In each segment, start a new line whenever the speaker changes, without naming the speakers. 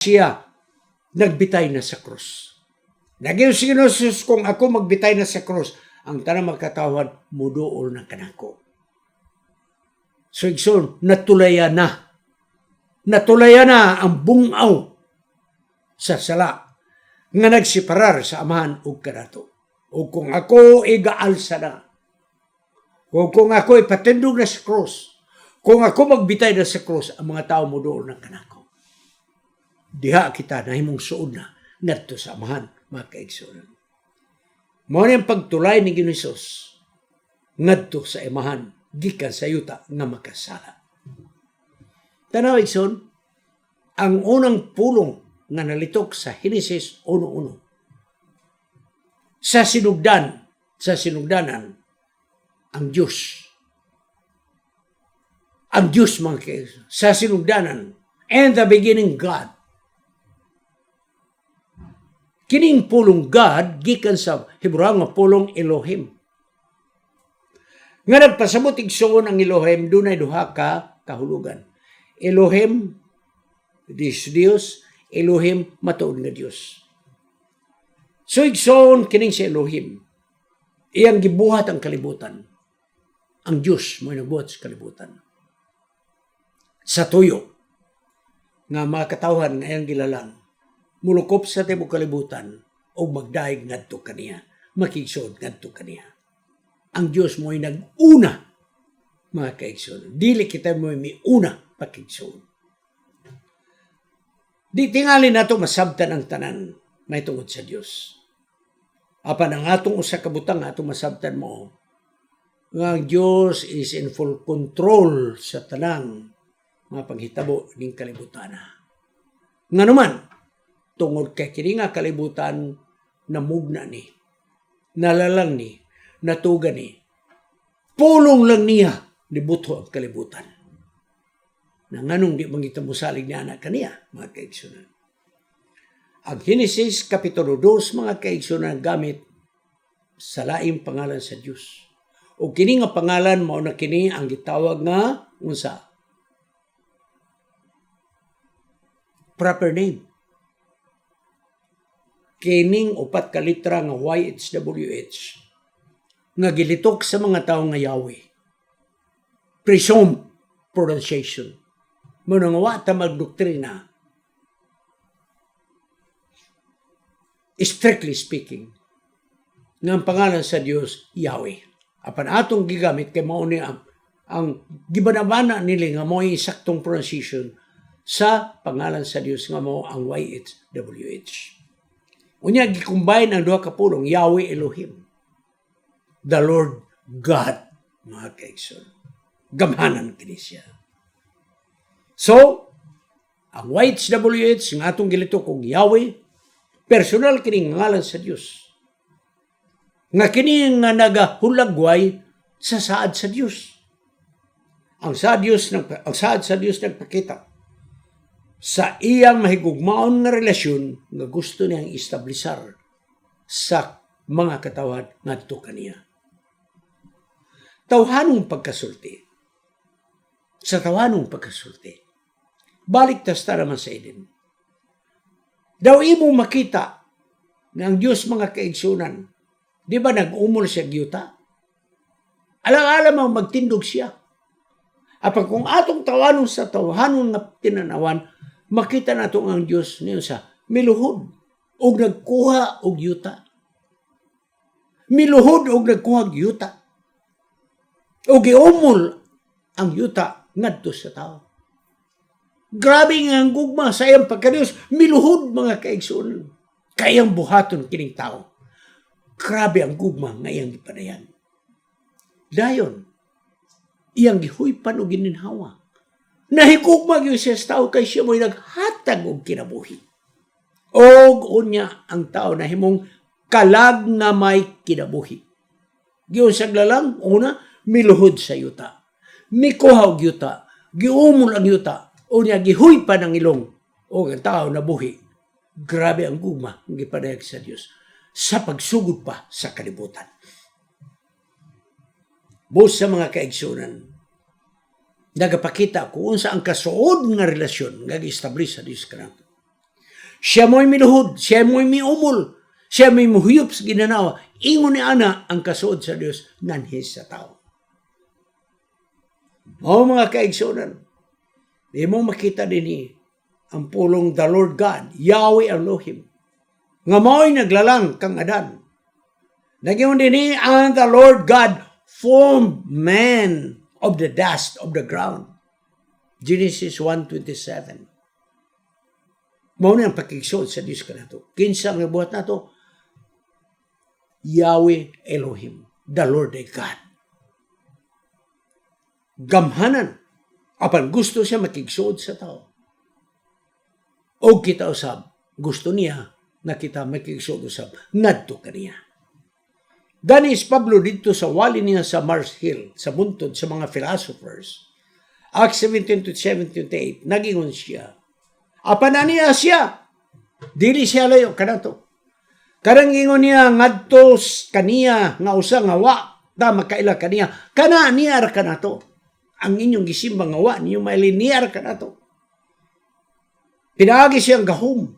siya nagbitay na sa krus. Naging si Jesus, kung ako magbitay na sa krus, ang tanang magkatawad, muduol na kanako. So, igsoon, natulayan na. Natulayan na ang bungaw sa sala nga nagsiparar sa amahan ug kanato. O kung ako igaalsa na, o kung ako ipatindog na sa krus, kung ako magbitay na sa krus, ang mga tao muduol na kanako. Diha kita nahimong suod na ngadto sa amahan, mga kaigsunan. Mao ni ang pagtulay ni Hesus ngadto sa amahan gikan sa yuta nga makasala. Tanaw igsoon, ang unang pulong nga nalitok sa Henesis 1:1. Sa sinugdanan ang Diyos. Ang Diyos, mga kaigsunan, sa sinugdanan, and the beginning God. Kining pulong God gikan sa Hebreo nga pulong Elohim. Nga nagpasabot igsoon ang Elohim, dunay duha ka kahulugan. Elohim, Diyos, Elohim, matuod nga Diyos. So igsoon kining si Elohim, iyang gibuhat ang kalibutan. Ang Diyos mo nagbuhat sa kalibutan. Sa tuyo, nga mga katawhan nga iyang gilalang, mulukop sa tibok kalibutan o magdaig ngadto kaniya, makigsod ngadto kaniya. Ang Diyos mo'y nag-una, mga kaigsod. Dili kita mo'y miuna pakigsod. Di tingali nato masabtan ang tanan may tungod sa Diyos. Apan ang atong usa ka butang atong masabtan mo, nga ang Diyos is in full control sa tanang mga paghitabo ning kalibutan. Nga naman, tungod kay kini nga kalibutan namugna ni, nalalang ni, natuga ni, pulong lang niya nibuto ang kalibutan. Na nganong di mangita musalig niya anak kaniya, mga kaigsunan. Ang Henesis Kapitulo 2, mga kaigsunan, gamit sa laing pangalan sa Diyos. O kini nga pangalan mao na kini ang gitawag nga unsa? Proper name. Kining upat ka litra nga YHWH nga gilitok sa mga tao nga Yahweh. Presumed pronunciation. Muna nga wata magdoktrina. Strictly speaking, nga ang pangalan sa Diyos, Yahweh. Apan atong gigamit kay mao ni ang gibanabana nila nga mao saktong pronunciation sa pangalan sa Diyos nga mao ang YHWH. Unya gi-combine ang duha ka pulong, Yahweh Elohim, the Lord God, mga kaigsoon. Gamhanan kini siya. So, ang YHWH nga atong gilitok og Yahweh, personal kining ngalan sa Dios. Nga kini nga nagahulagway sa saad sa Dios. Ang saad sa Dios nagpakita sa iyang mahigugmaon nga relasyon nga gusto niyang istablisar sa mga katawhan ngadto kaniya. Tawhanong pagkasulti. Sa tawhanong pagkasulti, balik ta naman sa Eden. Daw imo makita na ang Diyos, mga kaigsunan, di ba nag-umol siya gyuta? Alang-alam ang magtindog siya. Apan kung atong tawanon sa tawhanon nga tinanawan, makita nato ang Diyos niyo sa miluhod o nagkuha og yuta. Miluhod o nagkuha og yuta. O giumol ang yuta ngadto sa tao. Grabe nga ang gugma sa iyang pagkadiyos. Miluhod, mga kaigsunan. Kayang buhaton kining tao. Grabe ang gugma nga iyang gipadayan. Dayon, iyang gihuypan o gininhawa. Nahigugma gyud siya sa tao kay siya mo'y naghatag og kinabuhi. Og unya ang tao na himong kalag na may kinabuhi. Giyon sa lalang, una, miluhod sa yuta. Mikuha og yuta. Giumol ang yuta. Unya gihuypan ang ilong. O ang tao na buhi. Grabe ang gugma ang gipadayag sa Dios sa pagsugod pa sa kalibutan. Bus sa mga kaigsunan, nagapakita kung unsa ang kasuod nga relasyon nga gi-establish sa Dios kanang Siya mo'y miluhod, siya mo'y miumol, siya may muhiyop sa ginanawa. Ingon ni ana ang kasuod sa Dios nanhis sa tao. Mao mga kaigsunan, di mo makita din ang pulong the Lord God, Yahweh Elohim, nga mao'y naglalang kang Adan. Nagyon din ang the Lord God formed man of the dust of the ground. Genesis 1:27. Mao na ang pakigsod sa Dios kanato. Kinsa nga buhat nato? Yahweh Elohim, the Lord thy God. Gamhanan apan gusto siya makigsod sa tao. O kita usab, gusto niya na kita makigsod usab ngadto kaniya. Danis Pablo dito sa wali niya sa Mars Hill, sa buntod sa mga philosophers. Acts 17:7-8, nagingon siya. Apan niya siya, dili siya layo kanato. Karang ingon niya ngadto kaniya nga usa nga wa ta makaila kaniya, kana niya ra kanato. Ang inyong gisimba nga wa niyo mailiniar kanato. Pinaagi siyang gahom.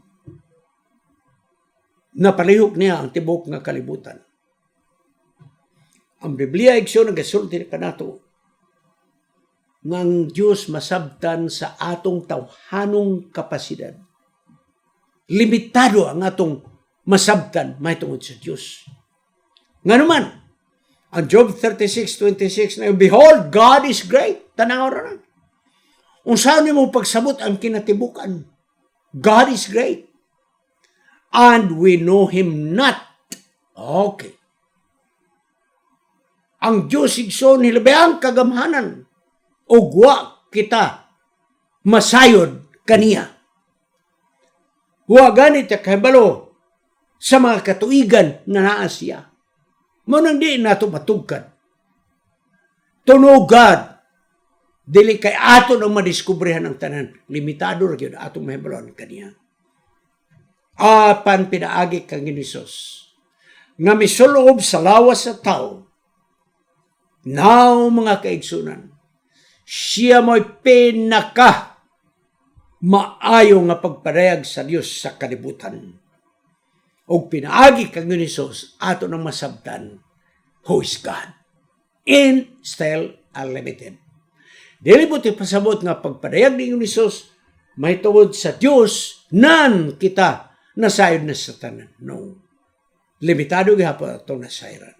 Napalihok niya ang tibok nga kalibutan. Ang Biblia igsoon nagasulti kanato ng Diyos masabtan sa atong tawhanong kapasidad. Limitado ang atong masabtan mahitungod sa Diyos. Nga naman, ang Job 36:26 na, behold, God is great. Tanaw ra na. Unsaon nimo pagsabot ang kinatibukan? God is great. And we know Him not. Okay. Ang Diyos igsoon hilabihang kagamhanan o wa kita masayod kaniya. Wa ganit kahibalo sa mga katuigan na naa siya. Manang di nato matugkad. To know God, dili kay ato nang madiskubrihan ang tanan. Limitado ra gyud atong mahibalon kaniya. Apan pinaagi kang Hesus nga misulob sa lawas sa tao. Now, mga kaigsunan, siya mo'y pinaka maayo nga pagparehag sa Dios sa kalibutan. O pinaagi kang Hesus ato nang masabtan, who is God, and still unlimited. Dili mo pasabot nga pagparehag ni Hesus may tuwod sa Dios nan kita nasayod na sa tanan. No. Limitado gihapon atong nasayran.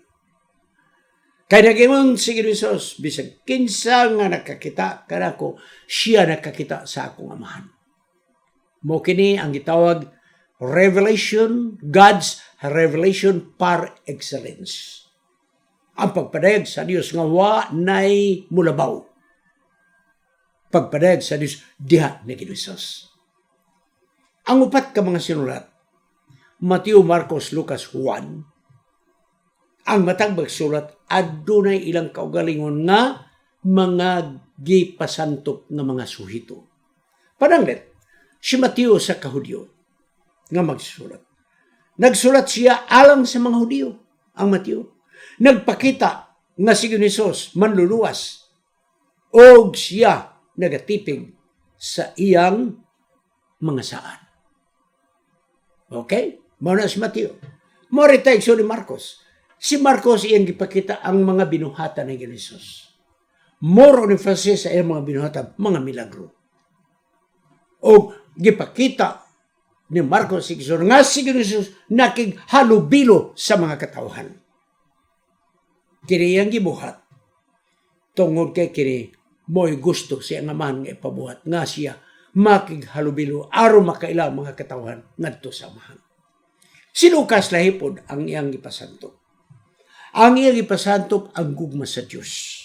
Kaya naging sige Hesus, bisag kinsa nga nakakita kanako, siya nakakita sa akong amahan. Mo kini ang gitawag revelation, God's revelation par excellence. Ang pagpadayag sa Dios nga wa nay mulabaw. Pagpadayag sa Dios diha ni Hesus. Ang upat ka mga sinulat, Mateo, Marcos, Lucas, Juan, ang matang magsulat, adunay ilang kaugalingon nga mga gipasantop nga mga suhito. Pananglit, si Mateo sa kahudyo nga magsulat. Nagsulat siya alang sa mga Hudyo, ang Mateo. Nagpakita nga si Hesus manluluwas o siya nagatipig sa iyang mga saan. Okay? Muna si Mateo. Morita igso ni Marcos. Si Marcos iyang gipakita ang mga binuhatan ni Hesus. More on emphasis sa iyang mga binuhatan, mga milagro. O gipakita ni Marcos igso nga si Hesus nakighalubilo sa mga katawhan. Kini iyang gibuhat. Tungod kay kini mo'y gusto siya nga man nga ipabuhat nga siya makighalubilo aron makaila mga katawhan ngadto sa amahan. Si Lucas lahipod ang iyang gipasantop. Ang iyang ipasantop ang gugma sa Diyos.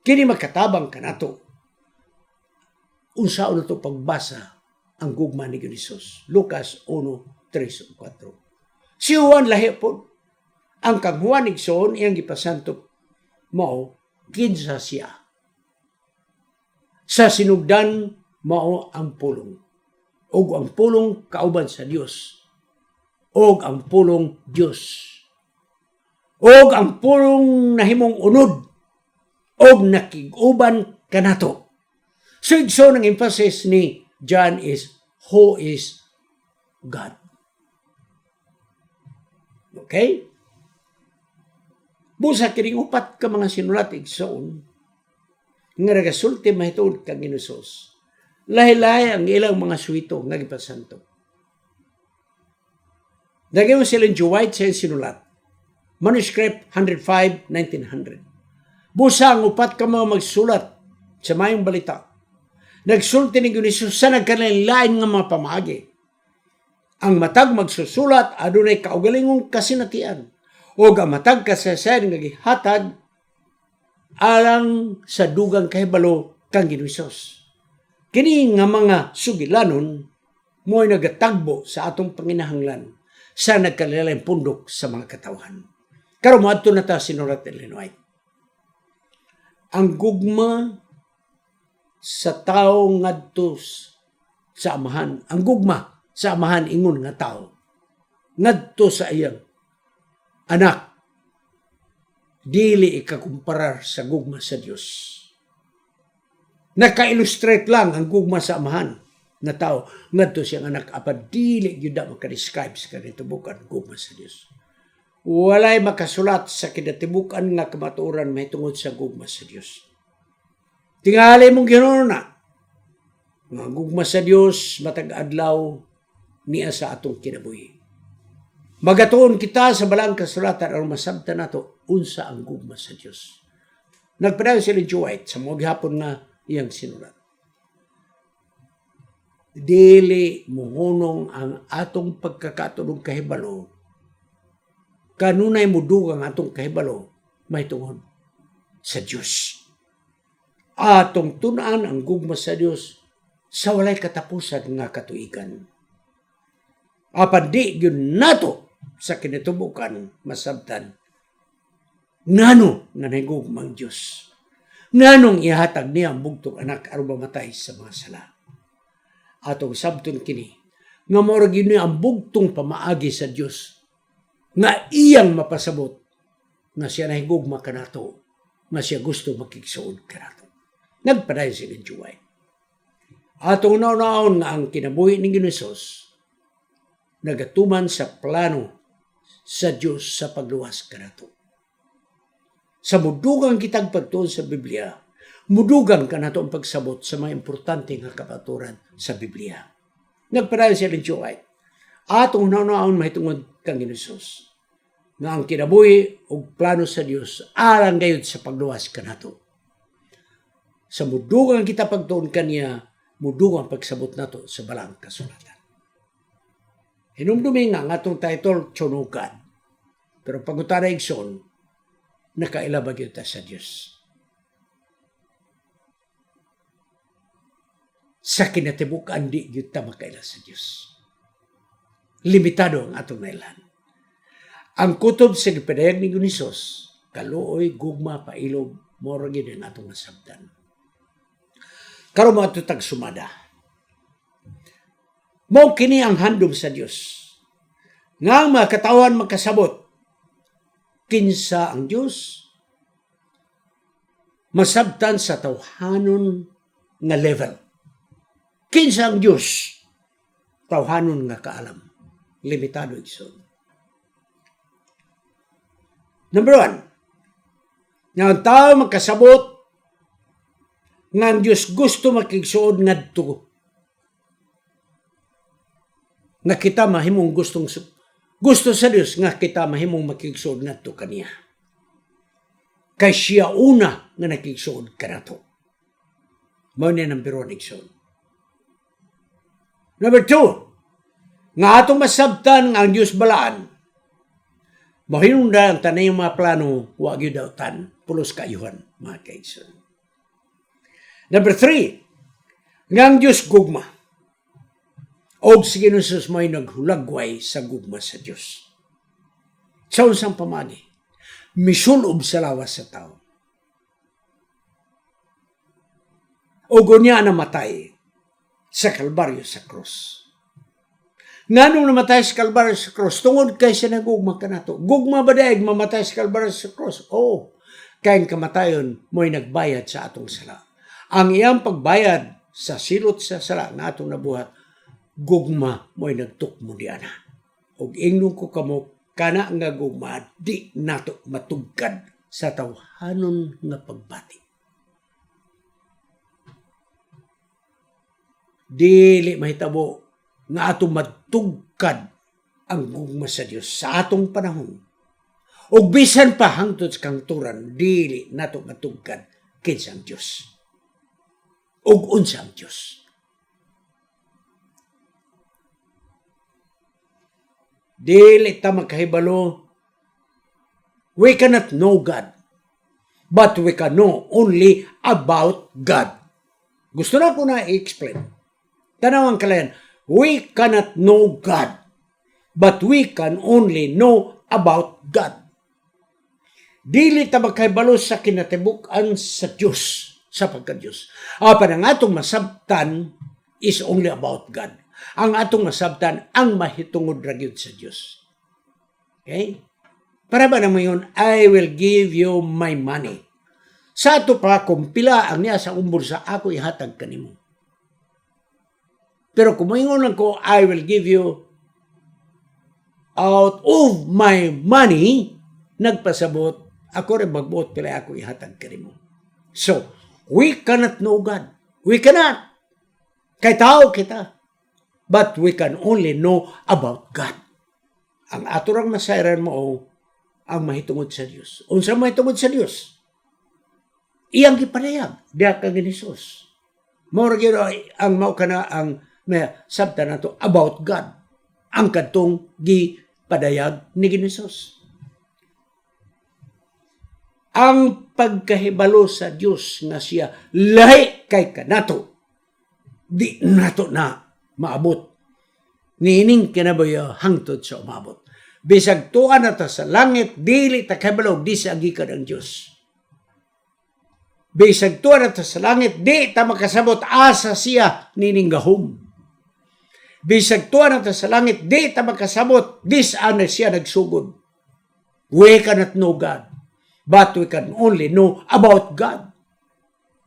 Kini makatabang kanato. Unsaon nato pagbasa ang gugma ni Hesus. Lucas 1:3-4. Si Juan lahipod. Ang kang Juan igsoon iyang ipasantop mao kinsa siya. Sa sinugdan mao ang pulong. Og ang pulong kauban sa Dios. Og ang pulong Dios. Og ang pulong nahimong unod og nakiguban kanato. So ng emphasis ni John is who is God. Okay? Busa kining upat ka mga sinulat igsoon nga nagasulti mahitungod kang Hesus. Lahi-lahi ang ilang mga suwito nga gipasanto. Dagay mo sila Joe White sa sinulat. Manuscript 105, 1900. Busa ang upat ka mga magsulat sa mayong balita. Nagsulti ni Hesus sa nagkanilain nga mga pamaagi. Ang matag magsusulat adunay kaugalingong kasinatian o ang matag kasasayan nga gihatag alang sa dugang kahibalo kang Hesus. Kini nga mga sugilanon mo'y nagatagbo sa atong panginahanglan sa nagkalilaing pundok sa mga katawhan. Karon moadto na ta sinulat ni Ellen White. Ang gugma sa tao ngadto sa amahan, ang gugma sa amahan ingon nga tao ngadto sa iyang anak dili ikakumparar sa gugma sa Dios. Naka-illustrate lang ang gugma sa amahan na tao ngadto siyang anak apan dili gyud maka-describe sa kinatibukan gugma sa Dios. Walay makasulat sa kinatibukan nga kamatuoran mahitungod sa gugma sa Dios. Tingali mong Ginoo na nga gugma sa Dios matag adlaw niya sa atong kinabuhi. Magatuon kita sa balang kasulatan aron masabtan nato unsa ang gugma sa Dios. Nagpadayon si Joe White sa mga gihapon nga iyang sinulat. Dili mohunong ang atong pagkakatulog kahibalo kanunay mudugang atong kahibalo mahitungod sa Dios. Atong tun-an ang gugma sa Dios sa walay katapusan nga katuigan. Apan di gyud nato sa kinatubukan masabtan ngano nga nahigugmang Dios. Nganong ihatag niya ang bugtong anak aron mamatay sa mga sala. Atong sabton kini nga mao gyud ni ang bugtong pamaagi sa Dios nga iyang mapasabot na siya nahigugma kanato, nga siya gusto makigsuod kanato. Nagpadayon si Joe White. Atong naon nga ang kinabuhi ni Hesus nagatuman sa plano sa Dios sa pagluwas kanato. Sa mudugang kitag pagtuon sa Biblia, mudugang kanato ang pagsabot sa mga importante nga kapaturan sa Biblia. Nagpadayon si Joe White. Atong naon mahitungod kang Hesus nga ang kinabuhi ug plano sa Dios alang gayud sa pagluwas kanato. Sa mudugang kita pagtuon kaniya, mudugang pagsabot nato sa balang kasulatan. Hinumdumi nga ang atong title Tsunugan. Pero pagutana igsoon, nakailabag yun sa Dios. Sa kinatibukan di yun ta makaila sa Dios. Limitado ang atong nailan. Ang kutob sa gipadayag ni Hesus, kaluoy, gugma, pailog, moro gid ang atong nasabtan. Karon mo atutag sumada. Mao kini ang handom sa Dios. Nga ang mga katawan magkasabot, kinsa ang Dios masabtan sa tawhanon nga level. Kinsa ang Dios tawhanon nga kaalam. Limitado igsoon. Number 1, nga ang tao magkasabot nga ang Diyos gusto makigsuod ngadto. Nga kita mahimong gusto sa Diyos nga kita mahimong makigsuod ngadto kaniya. Kay siya una nga nakigsuod kanato. Mao ni number 1 igsoon. Number 2, nga atong masabtan nga ang Diyos balaan. Mahinungda ang tanay mga plano, wag yun daw tan, pulos kayuhan, mga kaigsoon. Number 3, nga ang Diyos gugma. O sige nung Sus may naghulagway sa gugma sa Diyos. Sa unsang pamagi, misulob sa lawas sa tao. O gunya namatay sa Kalbaryo sa krus. Nganong namatay sa Kalbaryo sa krus? Tungod kay siya nagugma ka na to. Gugma ba daig mamatay sa Kalbaryo sa krus? Oo. Kayang kamatayon mo'y nagbayad sa atong sala. Ang iyang pagbayad sa silot sa sala na atong nabuhat, gugma mo'y nagtukmo di ana. Og ingnon ko kamo, kana nga gugma, di nato matugkad sa tawhanon nga pagbati. Dili mahitabo nga atong matugkad ang gugma sa Dios sa atong panahon. Ug bisan pa hangtod sa kangturan, dili nato matugkad kinsa ang Dios. Ug unsa ang Dios. Dili ta makahibalo. We cannot know God, but we can know only about God. Gusto na ko na i-explain. Tanawang kalayan, we cannot know God, but we can only know about God. Dili ta makahibalo sa kinatibuk-an sa Diyos, sa pagka-Diyos. Apan ang atong masabtan is only about God. Ang atong masabtan ang mahitungod ra gyud sa Diyos. Okay? Para ba naman yun, I will give you my money. Sa ato pa, kung pila ang niya sa umbol sa ako, ihatag kanimo. Pero kung maingon lang ko, I will give you out of my money, nagpasabot, ako rin magbuot pila ako ihatag kanimo. So, we cannot know God. We cannot. Kay tao kita. But we can only know about God. Ang ato rang masayran mo ang mahitungod sa Dios. Unsa mahitungod sa Dios? Iyang gipadayag diha kang Hesus. Mao ra gyud ang mao kana ang sabta nato about God. Ang kadtong gipadayag ni Hesus. Ang pagkahibalo sa Dios nga siya lahi kay kanato. Di nato na maabot. Niining kinabuyo hangtod sa umabot. Bisag tuan na ta sa langit, dili ta kabalog, di sa agikan ang Diyos. Bisag tuan na ta sa langit, di ta makasabot asa siya nining gahom. Bisag tuan na ta sa langit, di ta makasabot dis ana siya nagsugod. We cannot know God, but we can only know about God.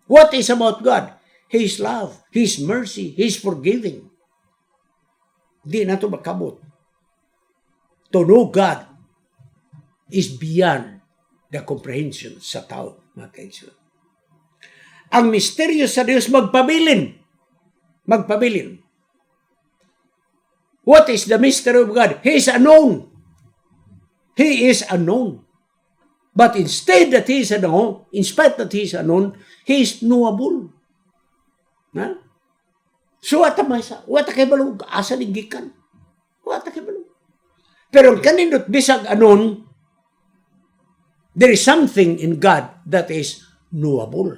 What is about God? His love, His mercy, His forgiving. Di na ito makabot. To know God is beyond the comprehension sa tao, mga kaibigan. Ang misteryo sa Diyos magpabilin. Magpabilin. What is the mystery of God? He is unknown. He is unknown. But instead that He is unknown, in spite that He is unknown, He is knowable. Ha? So, wata kay balong, asa ligikan. Wata kay balong. Pero kanindot bisag anon, there is something in God that is knowable.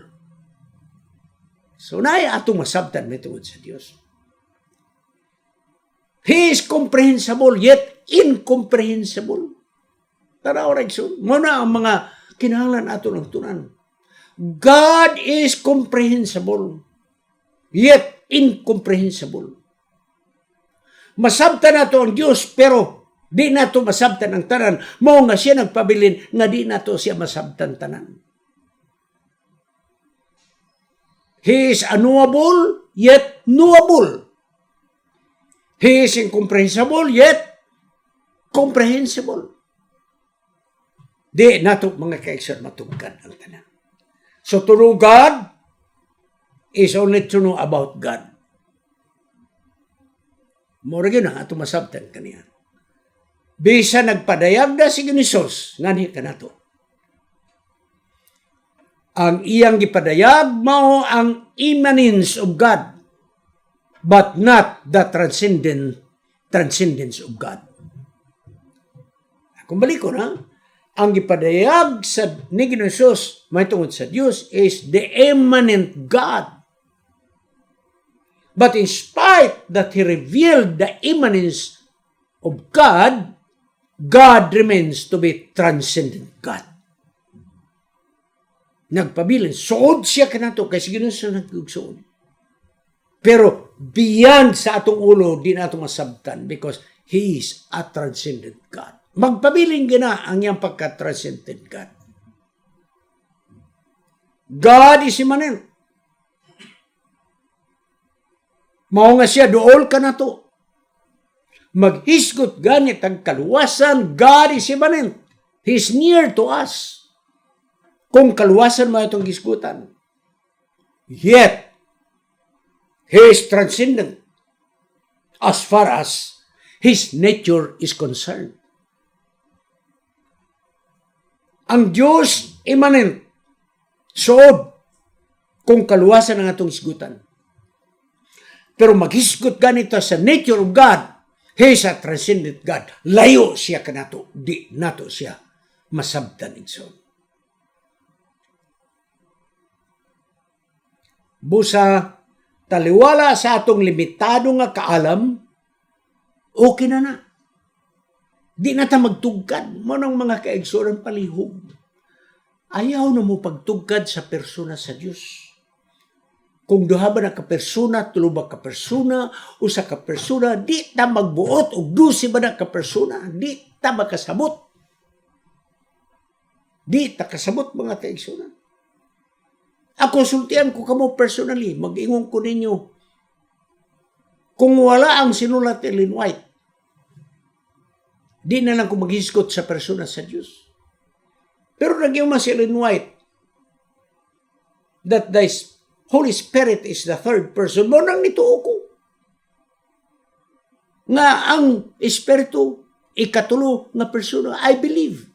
So, naay atong masabtan may tungod sa Diyos. He is comprehensible, yet incomprehensible. Tara, Oregson, muna ang mga kinahanglan ato ng tunan. God is comprehensible, yet incomprehensible. Masabtan nato ang Diyos, pero di nato masabtan ang tanan. Mao nga siya nagpabilin nga di nato siya masabtan tanan. He is unknowable, yet knowable. He is incomprehensible, yet comprehensible. Di nato mga kaigsoon matugkad ang tanan. So to know God is only to know about God. Mura yun ang ato masabtan kaniya. Bisa nagpadayag na si Hesus, ngani ka na to. Ang iyang gipadayag mao ang immanence of God, but not the transcendence of God. Kung balik ko na, ang gipadayag sa ni Hesus may tungod sa Diyos is the immanent God. But in spite that He revealed the immanence of God, God remains to be transcendent God. Nagpabilin, suod siya kanato kasi gano'n siya nagsuod. Pero beyond sa atong ulo, di na atong masabtan because He is a transcendent God. Magpabilin gina ang iyang pagka-transcendent God. God is immanent. Mao nga siya, duol ka na to. Maghisgot ganit ang kaluwasan, God is immanent. He's near to us. Kung kaluwasan mo itong hisgutan. Yet, He is transcendent as far as His nature is concerned. Ang Diyos immanent. So, kung kaluwasan ang atong hisgutan. Pero maghisgot ganito sa nature of God, He is a transcendent God. Layo siya kanato. Di nato siya masabtan igsoon. Busa, taliwala sa atong limitado nga kaalam, okay na. Di na ta magtugkad. Manong mga kaigsoon palihog. Ayaw na mo pagtugkad sa persona sa Diyos. Kung duha ba na kapersona, tulo ba kapersona, usa kapersona, di ta magbuot, o dusi ba na kapersona, di ta makasabot. Di ta kasabot mga kaigsoon. Ako sultian ko kamo personally, mag-ingon ko ninyo, kung wala ang sinulat ni Ellen White, di na lang ko maghiskot sa persona sa Diyos. Pero nagyuman si Ellen White, that the Holy Spirit is the third person. Mo nang nituo ko. Nga ang Espiritu, ikatulo nga persona, I believe.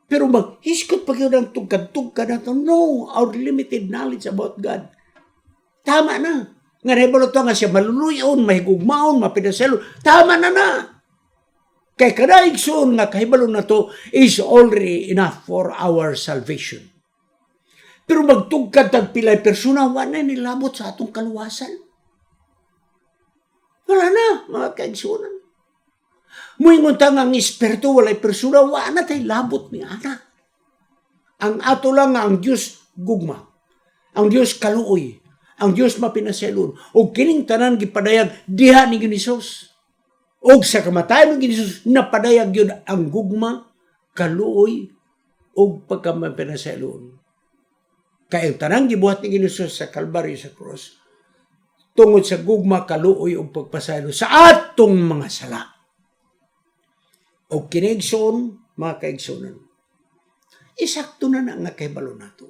Pero maghiskot pa kayo ng tugkad-tugkad na ito. No, our limited knowledge about God. Tama na. Nga rebalo ito nga siya maluluyon, mahigugmaon, mapinaselo. Tama na. Kay kadaigsoon nga kahibalo na ito is already enough for our salvation. Pero magtugkad tag pilay persona, wala nilabot sa atong kaluwasan. Wala na, mga kaigsunan. Muingon ta nga ang Espiritu, walay persona, wala na tayo labot ni ana. Ang ato lang nga ang Diyos gugma, ang Diyos kaluoy, ang Diyos mapinaselon, o kining tanan gipadayag diha ni Ginisos. O sa kamatayan ng Ginisos, napadayag yun ang gugma, kaluoy, o pagkamapinaselon. Kaya tanang gibuhat ni Ginisos sa Kalbaryo sa cross, tungod sa gugma, kaluoy o pagpasaylo sa atong mga sala. O kinaigsoon, mga kaigsonan, isakto na nga kahibalo nato.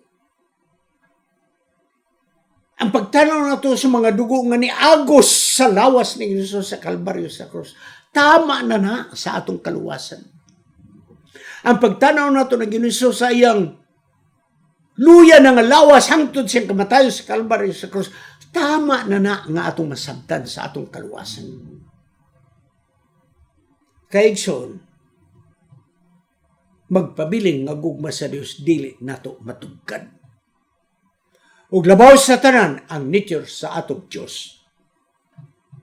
Ang pagtanaw nato sa mga dugo nga ni agos sa lawas ni Ginisos sa Kalbaryo sa cross, tama na sa atong kaluwasan. Ang pagtanaw nato ng Ginisos sa iyang luya na nga lawas hangtod siyang kamatayo sa Kalbaryo sa cross, tama na nga atong masabtan sa atong kaluwasan. Kaigsoon, magpabiling nga gugma sa Dios dili nato matugkad. Ug labaw sa tanan, ang nature sa atong Dios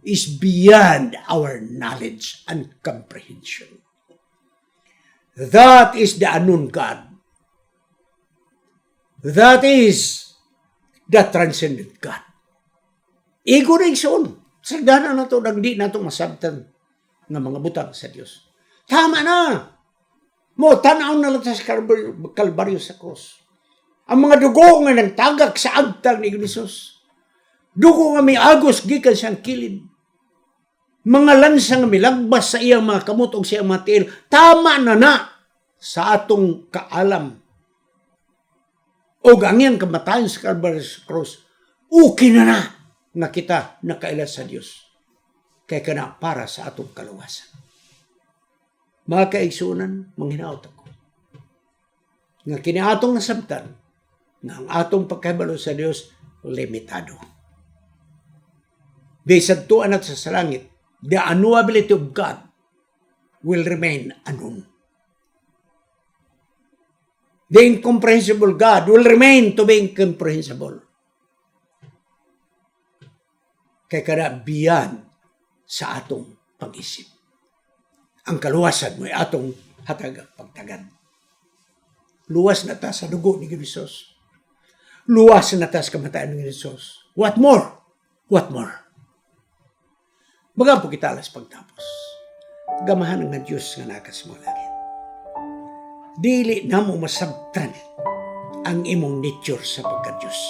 is beyond our knowledge and comprehension. That is the unknown God. That is the transcendent God. Igo na igsoon. Sagdana na ito, di na ito masabtan ng mga butang sa Diyos. Tama na! Mo, tanaw na lang sa Kalbaryo sa cross. Ang mga dugo nga nagtagak sa agtag ni Ginisos. Dugo nga may agos, gikan siyang kilid. Mga lansa nga milagbas sa iyang mga kamot o siyang mga tiil. Tama na sa atong kaalam. O gangyan kamatayon sa Kalbaryo sa cross. Okay na nga kita nakaila sa Diyos. Kaya ka na para sa atong kaluwasan. Mga kaigsunan, manghinaot ako. Nga kiniatong nasabtan, na ang atong pagkabalo sa Diyos, limitado. Bisag tuan at sa salangit, the unknowability of God will remain unknown. The incomprehensible God will remain to be incomprehensible. Kaya kada beyond sa atong pag-isip. Ang kaluwasan mo ay atong pagtagad. Luwas na ta sa dugo ni Ginisos. Luwas na ta sa kamatayan ni Ginisos. What more? What more? Baga po kita alas pagtapos. Gamahan ng Diyos nga nakas mo langit. Dili na mo masabtan ang imong nature sa pagka-Diyos.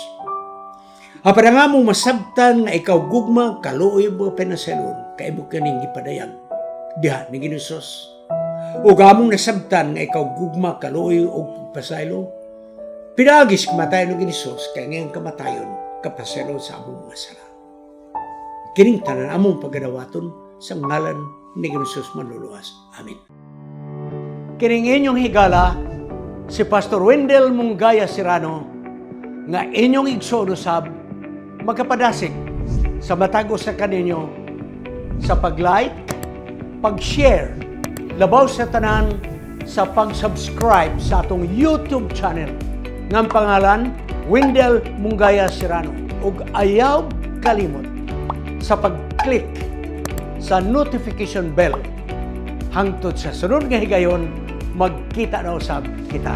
Apan nga mo masabtan nga ikaw gugma, kaluoy mo pinasalon, kay mo kaning gipadayag. Diha ni Ginosos. O gamong nasabtan nga ikaw gugma, kaluoy o pasaylo, pinagis kamatayon ng Ginosos, kaya ngayong kamatayon, kapasaylo sa among mga sala. Kining tanan among pagadawaton sa ngalan ni Ginosos manluluwas. Amen. Kining inyong higala, si Pastor Wendell Munggaya Serrano, nga inyong igsoon usab, magkapadasig sa matago sa kaninyo sa pag-like, pag-share, labaw sa tanan sa pag-subscribe sa atong YouTube channel ng pangalan Wendell Munggaya Serrano ug ayaw kalimot sa pag-click sa notification bell hangtod sa sunod nga higayon magkita na usab kita.